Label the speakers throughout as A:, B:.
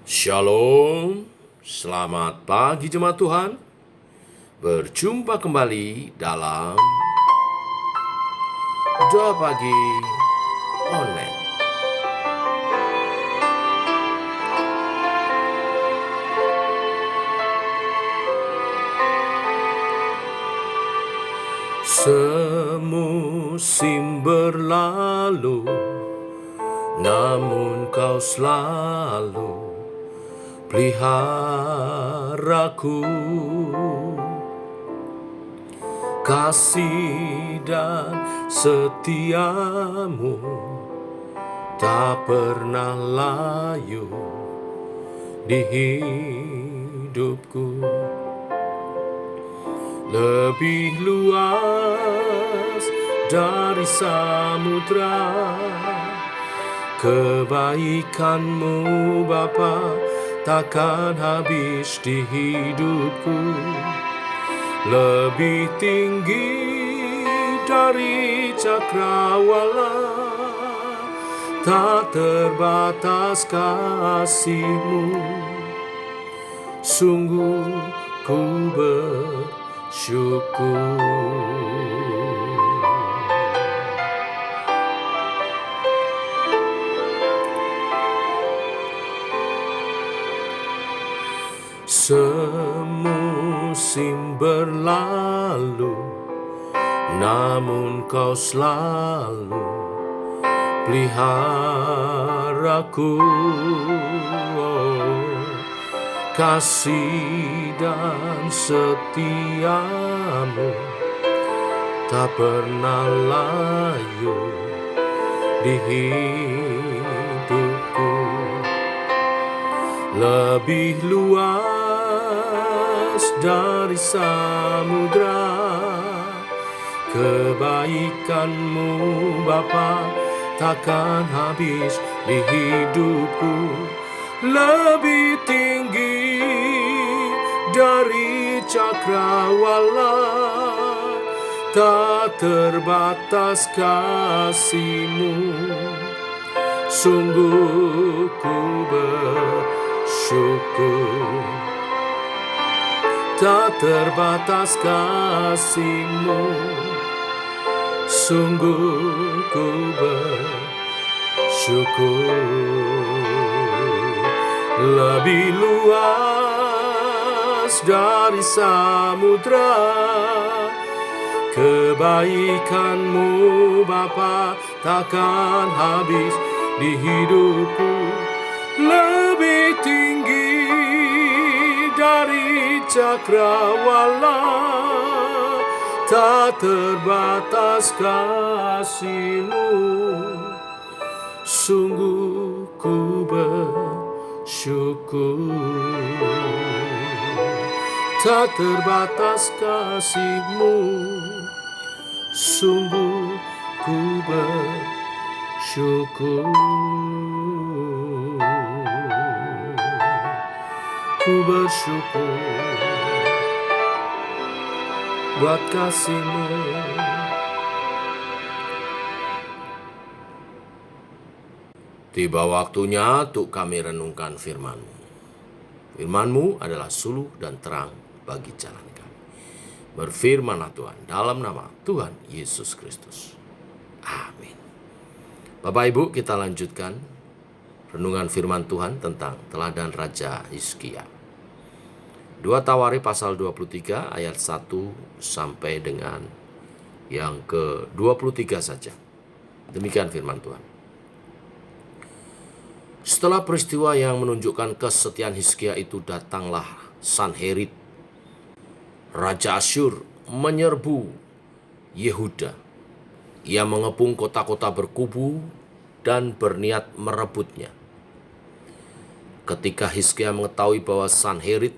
A: Shalom, selamat pagi jemaat Tuhan. Berjumpa kembali dalam Doa Pagi Online. Semusim berlalu, namun kau selalu peliharaku. Kasih dan setiamu tak pernah layu di hidupku. Lebih luas dari samudra kebaikanmu Bapa takkan habis di hidupku. Lebih tinggi dari cakrawala, tak terbatas kasih-Mu. Sungguh ku bersyukur. Semusim berlalu, namun kau selalu peliharaku. Kasih dan setiamu tak pernah layu di hidupku. Lebih luas dari samudra kebaikanmu Bapa takkan habis di hidupku. Lebih tinggi dari cakrawala, tak terbatas kasih-Mu. Sungguh ku bersyukur. Tak terbatas kasih-Mu. Sungguh ku bersyukur. Lebih luas dari samudra kebaikan-Mu Bapa takkan habis di hidupku. Lebih tinggi dari cakrawala, tak terbatas kasih-Mu. Sungguh ku bersyukur. Tak terbatas kasih-Mu. Sungguh ku bersyukur. Ku bersyukur buat kasih-Mu. Tiba waktunya untuk kami renungkan firman-Mu. Firman-Mu adalah suluh dan terang bagi jalan kami. Berfirmanlah Tuhan dalam nama Tuhan Yesus Kristus. Amin. Bapak Ibu, kita lanjutkan renungan firman Tuhan tentang teladan Raja Hizkia. 2 Tawarikh pasal 23 ayat 1 sampai dengan yang ke-23 saja. Demikian firman Tuhan. Setelah peristiwa yang menunjukkan kesetiaan Hizkia itu, datanglah Sanherib, Raja Asyur, menyerbu Yehuda. Ia mengepung kota-kota berkubu dan berniat merebutnya. Ketika Hizkia mengetahui bahwa Sanherib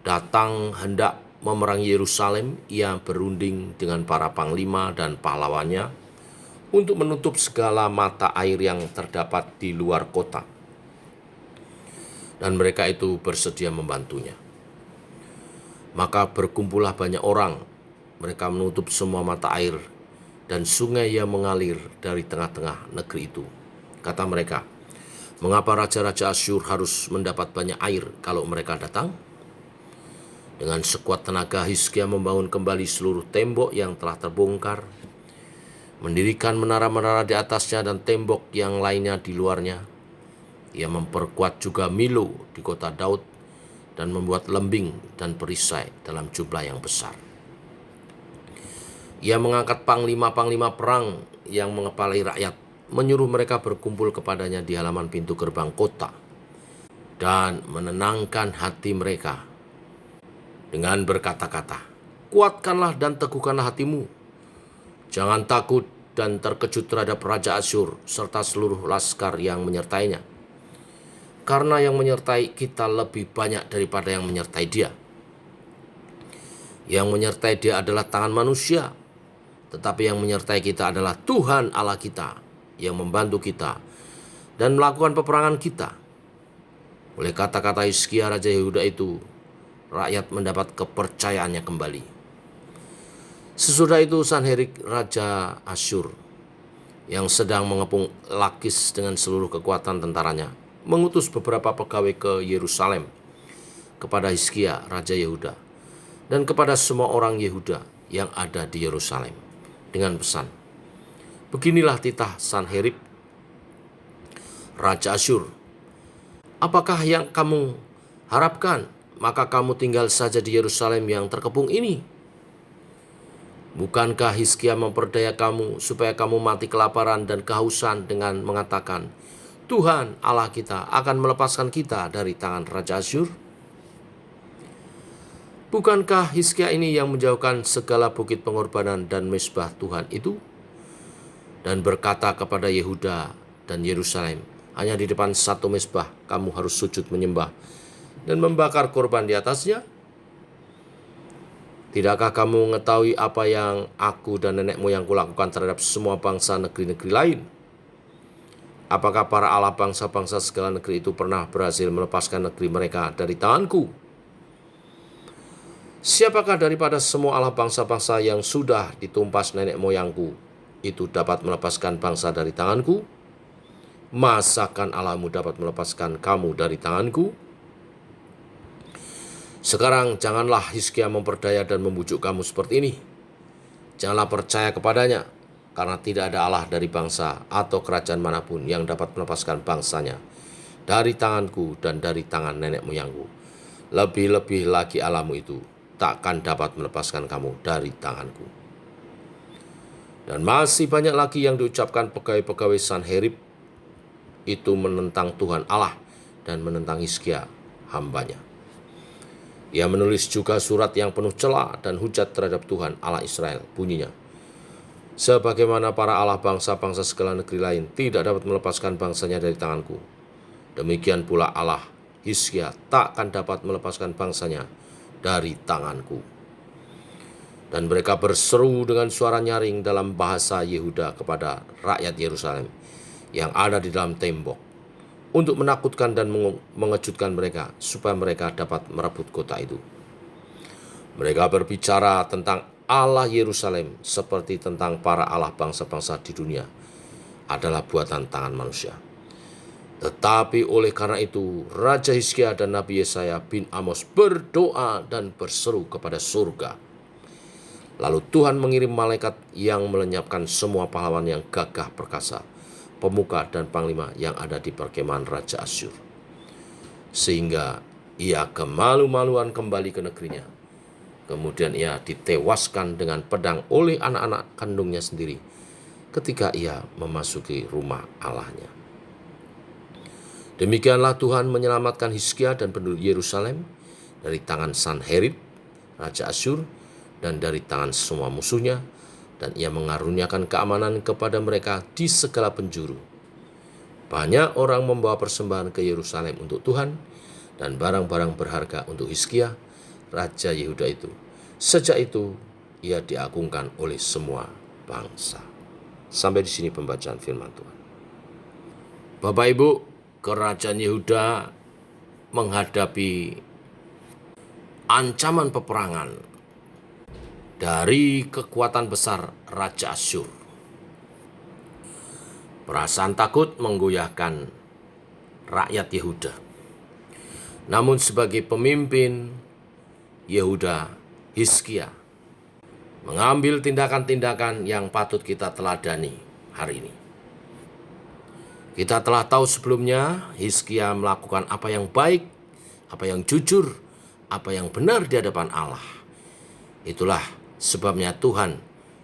A: datang hendak memerangi Yerusalem, ia berunding dengan para panglima dan pahlawannya untuk menutup segala mata air yang terdapat di luar kota. Dan mereka itu bersedia membantunya. Maka berkumpullah banyak orang. Mereka menutup semua mata air dan sungai yang mengalir dari tengah-tengah negeri itu. Kata mereka, Mengapa raja-raja Asyur harus mendapat banyak air kalau mereka datang? Dengan sekuat tenaga Hizkia membangun kembali seluruh tembok yang telah terbongkar, mendirikan menara-menara di atasnya dan tembok yang lainnya di luarnya. Ia memperkuat juga Milo di kota Daud dan membuat lembing dan perisai dalam jumlah yang besar. Ia mengangkat panglima-panglima perang yang mengepalai rakyat, menyuruh mereka berkumpul kepadanya di halaman pintu gerbang kota dan menenangkan hati mereka dengan berkata-kata, "Kuatkanlah dan teguhkanlah hatimu. Jangan takut dan terkejut terhadap Raja Asyur serta seluruh laskar yang menyertainya. Karena yang menyertai kita lebih banyak daripada yang menyertai dia. Yang menyertai dia adalah tangan manusia, tetapi yang menyertai kita adalah Tuhan Allah kita yang membantu kita dan melakukan peperangan kita." Oleh kata-kata Hizkia Raja Yehuda itu, rakyat mendapat kepercayaannya kembali. Sesudah itu Sanherib Raja Asyur yang sedang mengepung Lakis dengan seluruh kekuatan tentaranya mengutus beberapa pegawai ke Yerusalem kepada Hizkia Raja Yehuda dan kepada semua orang Yehuda yang ada di Yerusalem dengan pesan, "Beginilah titah Sanherib Raja Asyur. Apakah yang kamu harapkan? Maka kamu tinggal saja di Yerusalem yang terkepung ini. Bukankah Hizkia memperdaya kamu supaya kamu mati kelaparan dan kehausan dengan mengatakan, 'Tuhan Allah kita akan melepaskan kita dari tangan Raja Asyur'? Bukankah Hizkia ini yang menjauhkan segala bukit pengorbanan dan mezbah Tuhan itu? Dan berkata kepada Yehuda dan Yerusalem, hanya di depan satu mezbah kamu harus sujud menyembah dan membakar korban di atasnya? Tidakkah kamu mengetahui apa yang aku dan nenek moyangku lakukan terhadap semua bangsa negeri-negeri lain? Apakah para Allah bangsa-bangsa segala negeri itu pernah berhasil melepaskan negeri mereka dari tanganku? Siapakah daripada semua Allah bangsa-bangsa yang sudah ditumpas nenek moyangku itu dapat melepaskan bangsa dari tanganku? Masakan Allahmu dapat melepaskan kamu dari tanganku? Sekarang janganlah Hizkia memperdaya dan membujuk kamu seperti ini. Janganlah percaya kepadanya, karena tidak ada Allah dari bangsa atau kerajaan manapun yang dapat melepaskan bangsanya dari tanganku dan dari tangan nenek moyangku. Lebih-lebih lagi Allahmu itu takkan dapat melepaskan kamu dari tanganku." Dan masih banyak lagi yang diucapkan pegawai-pegawai Sanherib itu menentang Tuhan Allah dan menentang Hizkia hambanya. Ia menulis juga surat yang penuh cela dan hujat terhadap Tuhan Allah Israel. Bunyinya, "Sebagaimana para Allah bangsa-bangsa segala negeri lain tidak dapat melepaskan bangsanya dari tanganku, demikian pula Allah Hizkia takkan dapat melepaskan bangsanya dari tanganku." Dan mereka berseru dengan suara nyaring dalam bahasa Yehuda kepada rakyat Yerusalem yang ada di dalam tembok, untuk menakutkan dan mengejutkan mereka, supaya mereka dapat merebut kota itu. Mereka berbicara tentang Allah Yerusalem seperti tentang para Allah bangsa-bangsa di dunia adalah buatan tangan manusia. Tetapi oleh karena itu, Raja Hizkia dan Nabi Yesaya bin Amos berdoa dan berseru kepada surga. Lalu Tuhan mengirim malaikat yang melenyapkan semua pahlawan yang gagah perkasa, pemuka dan panglima yang ada di perkemahan Raja Asyur, sehingga ia kemalu-maluan kembali ke negerinya. Kemudian ia ditewaskan dengan pedang oleh anak-anak kandungnya sendiri ketika ia memasuki rumah Allahnya. Demikianlah Tuhan menyelamatkan Hizkia dan penduduk Yerusalem dari tangan Sanherib Raja Asyur dan dari tangan semua musuhnya, dan ia mengaruniakan keamanan kepada mereka di segala penjuru. Banyak orang membawa persembahan ke Yerusalem untuk Tuhan dan barang-barang berharga untuk Hizkia, Raja Yehuda itu. Sejak itu, ia diagungkan oleh semua bangsa. Sampai di sini pembacaan firman Tuhan. Bapak Ibu, kerajaan Yehuda menghadapi ancaman peperangan dari kekuatan besar Raja Asyur. Perasaan takut menggoyahkan rakyat Yehuda. Namun sebagai pemimpin Yehuda, Hizkia mengambil tindakan-tindakan yang patut kita teladani hari ini. Kita telah tahu sebelumnya Hizkia melakukan apa yang baik, apa yang jujur, apa yang benar di hadapan Allah. Itulah sebabnya Tuhan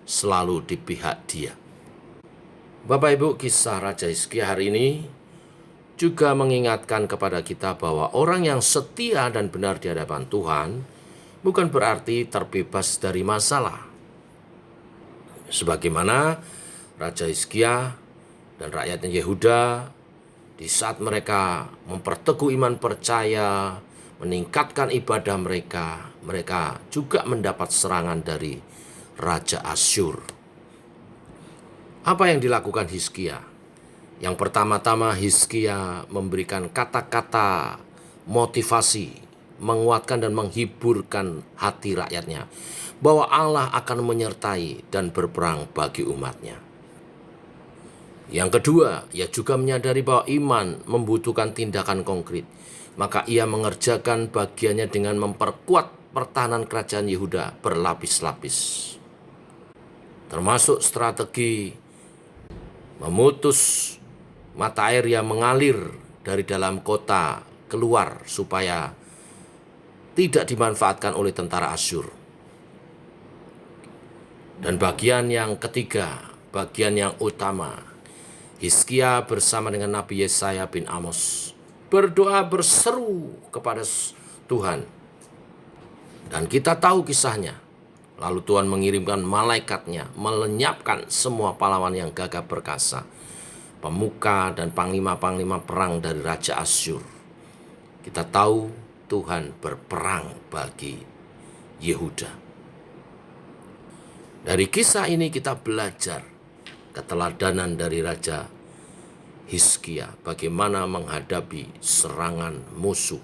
A: selalu di pihak dia. Bapak Ibu, kisah Raja Hizkia hari ini juga mengingatkan kepada kita bahwa orang yang setia dan benar di hadapan Tuhan bukan berarti terbebas dari masalah. Sebagaimana Raja Hizkia dan rakyatnya Yehuda di saat mereka memperteguh iman percaya, meningkatkan ibadah mereka, mereka juga mendapat serangan dari Raja Asyur. Apa yang dilakukan Hizkia? Yang pertama-tama Hizkia memberikan kata-kata motivasi, menguatkan dan menghiburkan hati rakyatnya bahwa Allah akan menyertai dan berperang bagi umatnya. Yang kedua, ia juga menyadari bahwa iman membutuhkan tindakan konkret. Maka ia mengerjakan bagiannya dengan memperkuat pertahanan kerajaan Yehuda berlapis-lapis. Termasuk strategi memutus mata air yang mengalir dari dalam kota keluar supaya tidak dimanfaatkan oleh tentara Asyur. Dan bagian yang ketiga, bagian yang utama, Hizkia bersama dengan Nabi Yesaya bin Amos berdoa berseru kepada Tuhan. Dan kita tahu kisahnya. Lalu Tuhan mengirimkan malaikatnya melenyapkan semua pahlawan yang gagah perkasa, pemuka dan panglima-panglima perang dari Raja Asyur. Kita tahu Tuhan berperang bagi Yehuda. Dari kisah ini kita belajar keteladanan dari Raja Hizkia, bagaimana menghadapi serangan musuh.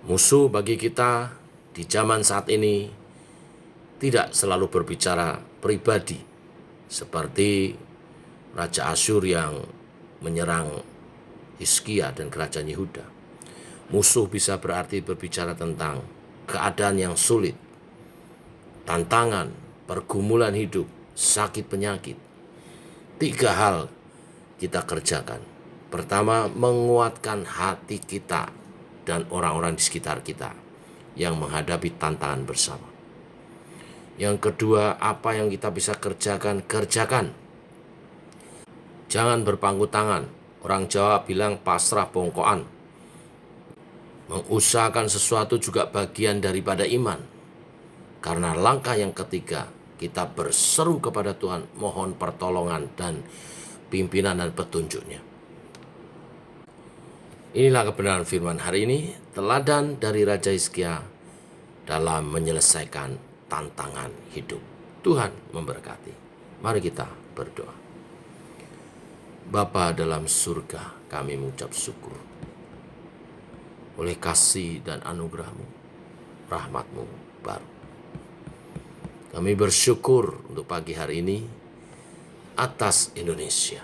A: Musuh bagi kita di zaman saat ini tidak selalu berbicara pribadi, seperti Raja Asyur yang menyerang Hizkia dan kerajaan Yehuda. Musuh bisa berarti berbicara tentang keadaan yang sulit, tantangan, pergumulan hidup, sakit penyakit. 3 hal kita kerjakan. Pertama, menguatkan hati kita dan orang-orang di sekitar kita yang menghadapi tantangan bersama. Yang kedua, apa yang kita bisa kerjakan, kerjakan. Jangan berpangku tangan. Orang Jawa bilang pasrah bongkoan. Mengusahakan sesuatu juga bagian daripada iman. Karena langkah yang ketiga, kita berseru kepada Tuhan, mohon pertolongan dan pimpinan dan petunjuknya. Inilah kebenaran firman hari ini, teladan dari Raja Hizkia dalam menyelesaikan tantangan hidup. Tuhan memberkati. Mari kita berdoa. Bapa dalam surga, kami mengucap syukur oleh kasih dan anugerah-Mu, rahmat-Mu baru. Kami bersyukur untuk pagi hari ini atas Indonesia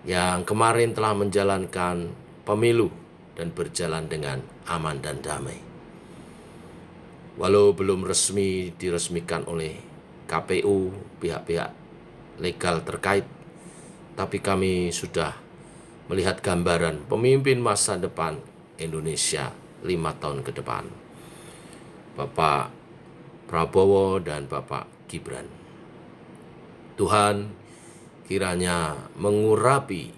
A: yang kemarin telah menjalankan pemilu dan berjalan dengan aman dan damai. Walau belum resmi diresmikan oleh KPU, pihak-pihak legal terkait, tapi kami sudah melihat gambaran pemimpin masa depan Indonesia 5 tahun ke depan. Bapak Prabowo dan Bapak Gibran. Tuhan kiranya mengurapi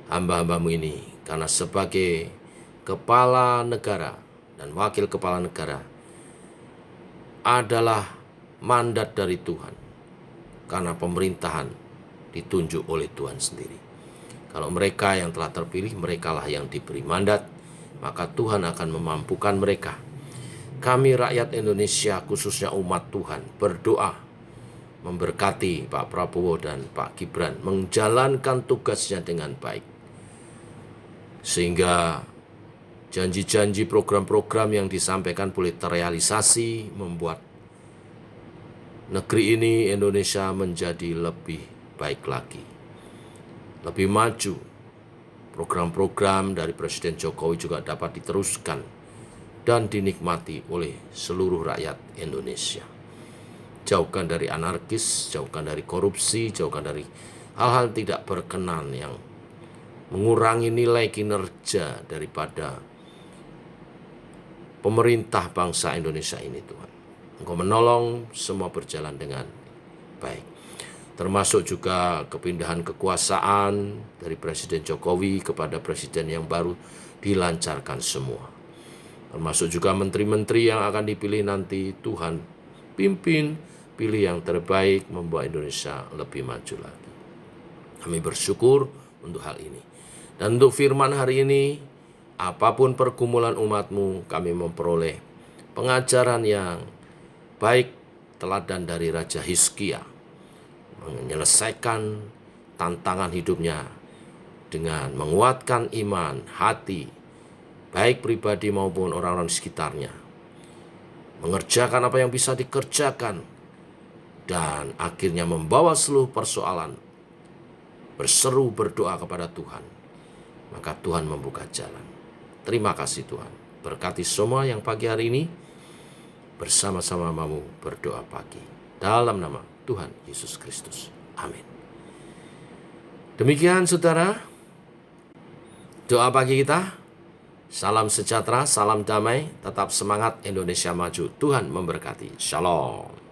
A: hamba-hamba-Mu ini, karena sebagai kepala negara dan wakil kepala negara adalah mandat dari Tuhan, karena pemerintahan ditunjuk oleh Tuhan sendiri. Kalau mereka yang telah terpilih, merekalah yang diberi mandat, maka Tuhan akan memampukan mereka. Kami rakyat Indonesia, khususnya umat Tuhan, berdoa memberkati Pak Prabowo dan Pak Gibran menjalankan tugasnya dengan baik, sehingga janji-janji program-program yang disampaikan boleh terrealisasi, membuat negeri ini, Indonesia, menjadi lebih baik lagi. lebih maju. Program-program dari Presiden Jokowi juga dapat diteruskan dan dinikmati oleh seluruh rakyat Indonesia. Jauhkan dari anarkis, jauhkan dari korupsi, jauhkan dari hal-hal tidak berkenan yang mengurangi nilai kinerja daripada pemerintah bangsa Indonesia ini, Tuhan. Engkau menolong semua berjalan dengan baik. Termasuk juga kepindahan kekuasaan dari Presiden Jokowi kepada presiden yang baru dilancarkan semua. Termasuk juga menteri-menteri yang akan dipilih nanti, Tuhan pimpin, pilih yang terbaik, membuat Indonesia lebih maju lagi. Kami bersyukur untuk hal ini. Dan untuk firman hari ini, apapun pergumulan umat-Mu, kami memperoleh pengajaran yang baik, teladan dari Raja Hizkia, menyelesaikan tantangan hidupnya dengan menguatkan iman, hati, baik pribadi maupun orang-orang di sekitarnya, mengerjakan apa yang bisa dikerjakan, dan akhirnya membawa seluruh persoalan, berseru berdoa kepada Tuhan, maka Tuhan membuka jalan. Terima kasih Tuhan. Berkati semua yang pagi hari ini bersama-sama mau berdoa pagi. Dalam nama Tuhan Yesus Kristus. Amin. Demikian saudara, doa pagi kita. Salam sejahtera, salam damai, tetap semangat, Indonesia maju. Tuhan memberkati. Shalom.